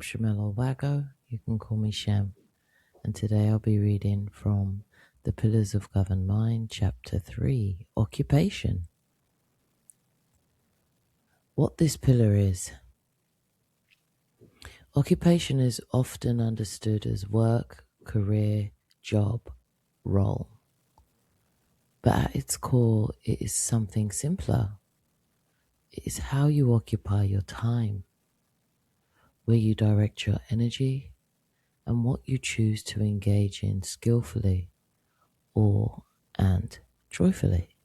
Shamel Olwago. You can call me Sham. And today I'll be reading from The Pillars of Governed Mind, Chapter 3, Occupation. What this pillar is. Occupation is often understood as work, career, job, role. But at its core, it is something simpler. It is how you occupy your time, where you direct your energy, and what you choose to engage in skillfully and joyfully.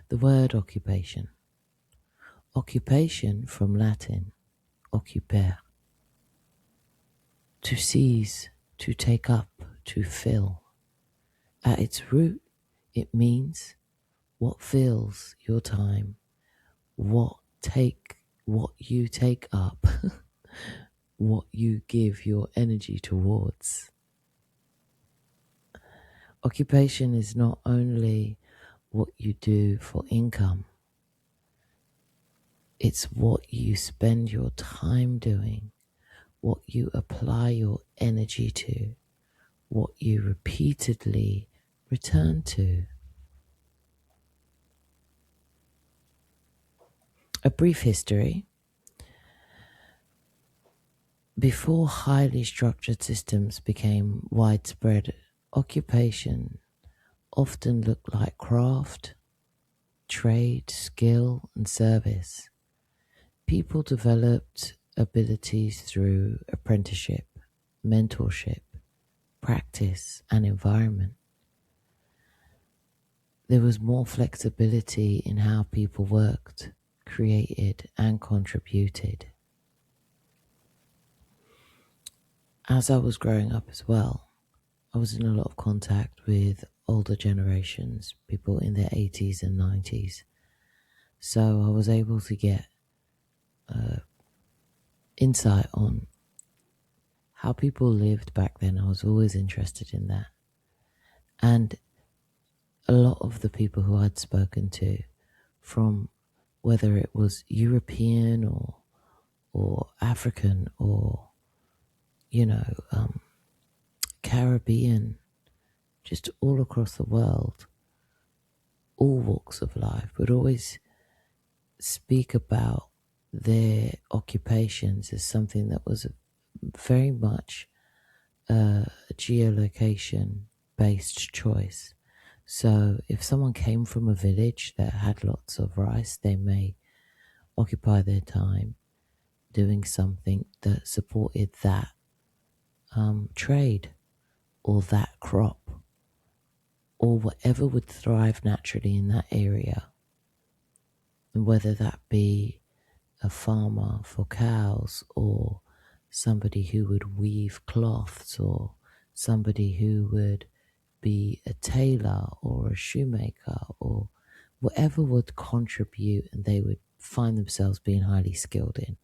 The word occupation. Occupation from Latin, occupare. To seize, to take up, to fill. At its root, it means what fills your time, what you take up, what you give your energy towards. Occupation is not only what you do for income, it's what you spend your time doing, what you apply your energy to, what you repeatedly return to. A brief history. Before highly structured systems became widespread, occupation often looked like craft, trade, skill, and service. People developed abilities through apprenticeship, mentorship, practice, and environment. There was more flexibility in how people worked, created, and contributed. As I was growing up as well, I was in a lot of contact with older generations, people in their 80s and 90s. So I was able to get insight on how people lived back then. I was always interested in that. And a lot of the people who I'd spoken to, from whether it was European or African or Caribbean, just all across the world, all walks of life, would always speak about their occupations as something that was very much a geolocation-based choice. So if someone came from a village that had lots of rice, they may occupy their time doing something that supported that trade or that crop or whatever would thrive naturally in that area. And whether that be a farmer for cows or somebody who would weave cloths or somebody who would be a tailor or a shoemaker or whatever would contribute, and they would find themselves being highly skilled in.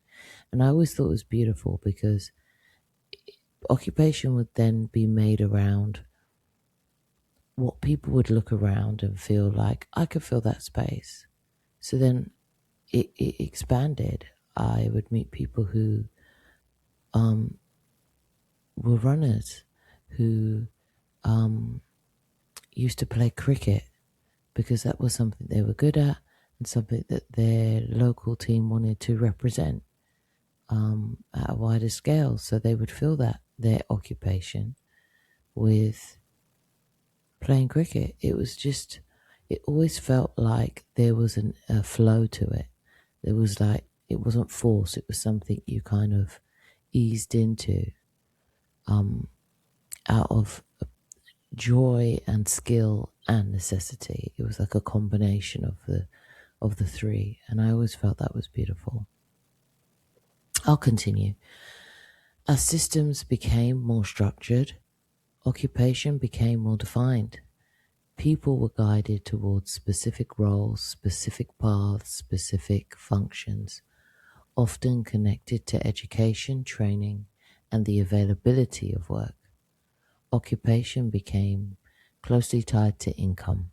And I always thought it was beautiful because occupation would then be made around what people would look around and feel like, I could fill that space. So then it expanded. I would meet people who were runners, who used to play cricket because that was something they were good at and something that their local team wanted to represent at a wider scale. So they would fill that, their occupation, with playing cricket. It always felt like there was a flow to it. There was it wasn't forced, it was something you kind of eased into out of joy and skill and necessity. It was like a combination of the three, and I always felt that was beautiful. I'll continue. As systems became more structured, occupation became more defined. People were guided towards specific roles, specific paths, specific functions, often connected to education, training, and the availability of work. Occupation became closely tied to income,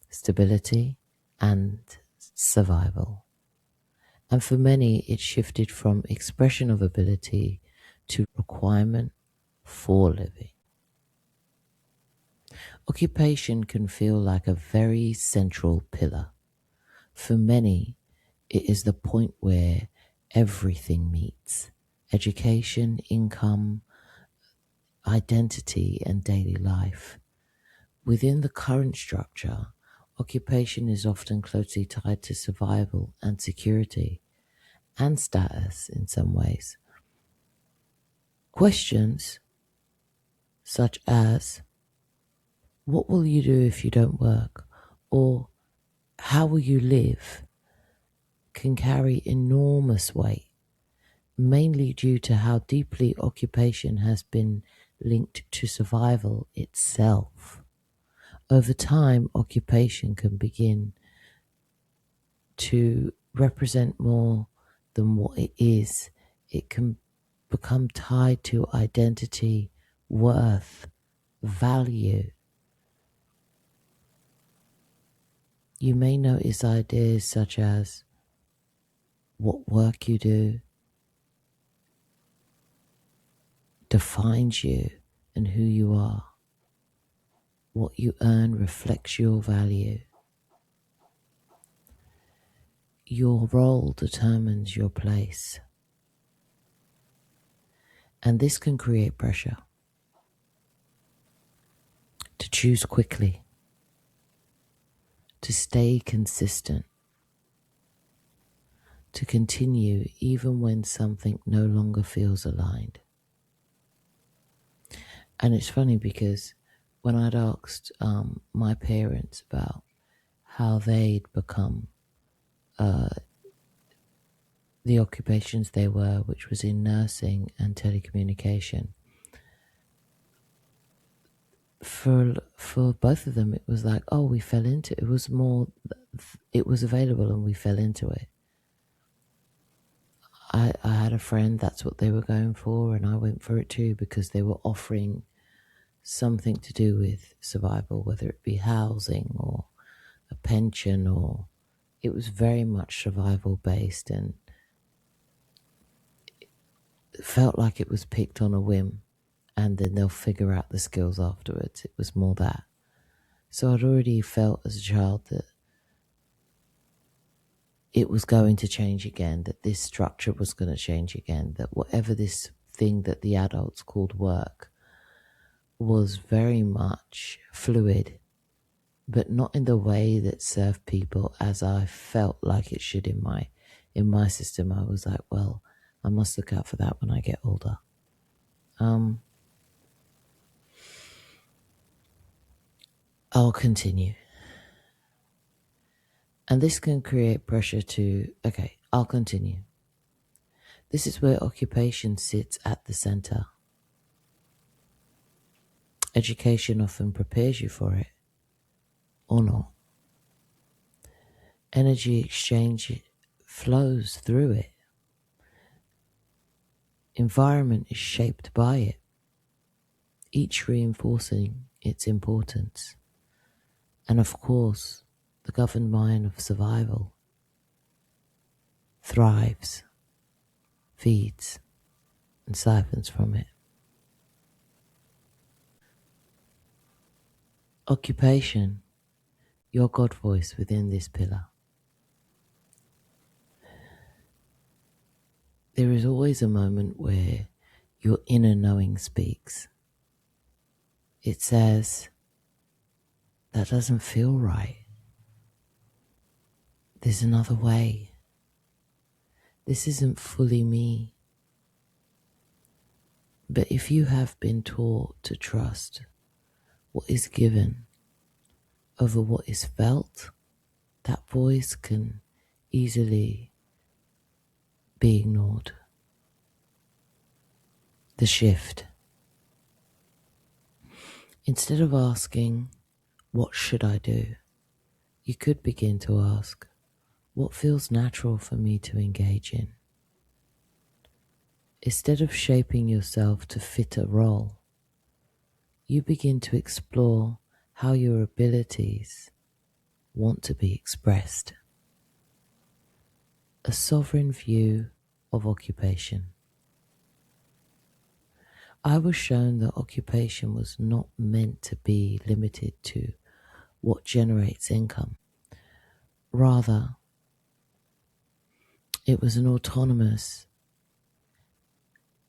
stability, and survival. And for many, it shifted from expression of ability to requirement for living. Occupation can feel like a very central pillar. For many, it is the point where everything meets: education, income, identity, and daily life. Within the current structure, occupation is often closely tied to survival and security, and status in some ways. Questions such as, what will you do if you don't work? Or how will you live? Can carry enormous weight, mainly due to how deeply occupation has been linked to survival itself. Over time, occupation can begin to represent more than what it is. It can become tied to identity, worth, value. You may notice ideas such as what work you do defines you and who you are. What you earn reflects your value. Your role determines your place. And this can create pressure to choose quickly, to stay consistent, to continue even when something no longer feels aligned. And it's funny because when I'd asked my parents about how they'd become the occupations they were, which was in nursing and telecommunication, for both of them it was like, oh, we fell into it. It was more, it was available and we fell into it. I had a friend, that's what they were going for, and I went for it too because they were offering something to do with survival, whether it be housing or a pension, or it was very much survival based, and it felt like it was picked on a whim and then they'll figure out the skills afterwards. It was more that. So I'd already felt as a child that it was going to change again, that this structure was going to change again, that whatever this thing that the adults called work was very much fluid, but not in the way that served people as I felt like it should in my system. I was like, well, I must look out for that when I get older. I'll continue. And this can create pressure to, okay, I'll continue. This is where occupation sits at the center. Education often prepares you for it, or not. Energy exchange flows through it. Environment is shaped by it, each reinforcing its importance. And of course, the governed mind of survival thrives, feeds, and siphons from it. Occupation, your God voice within this pillar. There is always a moment where your inner knowing speaks. It says, that doesn't feel right. There's another way. This isn't fully me. But if you have been taught to trust what is given over what is felt, that voice can easily be ignored. The shift. Instead of asking, what should I do? You could begin to ask, what feels natural for me to engage in? Instead of shaping yourself to fit a role, you begin to explore how your abilities want to be expressed. a sovereign view of occupation. I was shown that occupation was not meant to be limited to what generates income. Rather, it was an autonomous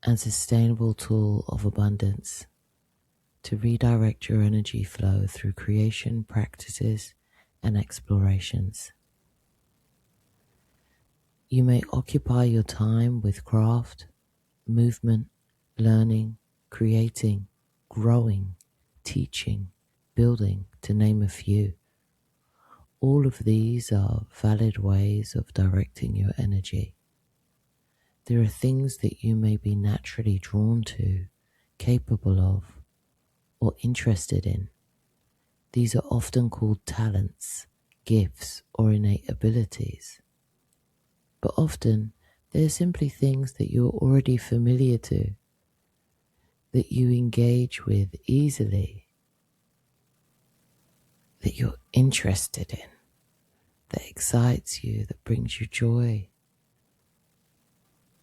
and sustainable tool of abundance to redirect your energy flow through creation, practices, and explorations. You may occupy your time with craft, movement, learning, creating, growing, teaching, building, to name a few. All of these are valid ways of directing your energy. There are things that you may be naturally drawn to, capable of, or interested in. These are often called talents, gifts, or innate abilities. But often, they're simply things that you're already familiar to, that you engage with easily, that you're interested in, that excites you, that brings you joy,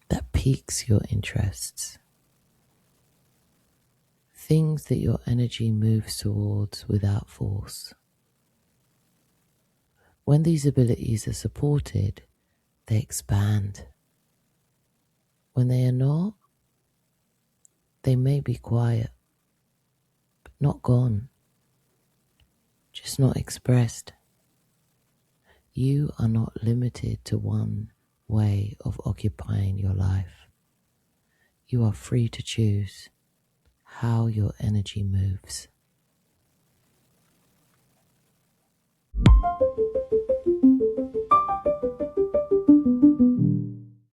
that piques your interests. Things that your energy moves towards without force. When these abilities are supported, they expand. When they are not, they may be quiet, but not gone, just not expressed. You are not limited to one way of occupying your life. You are free to choose how your energy moves.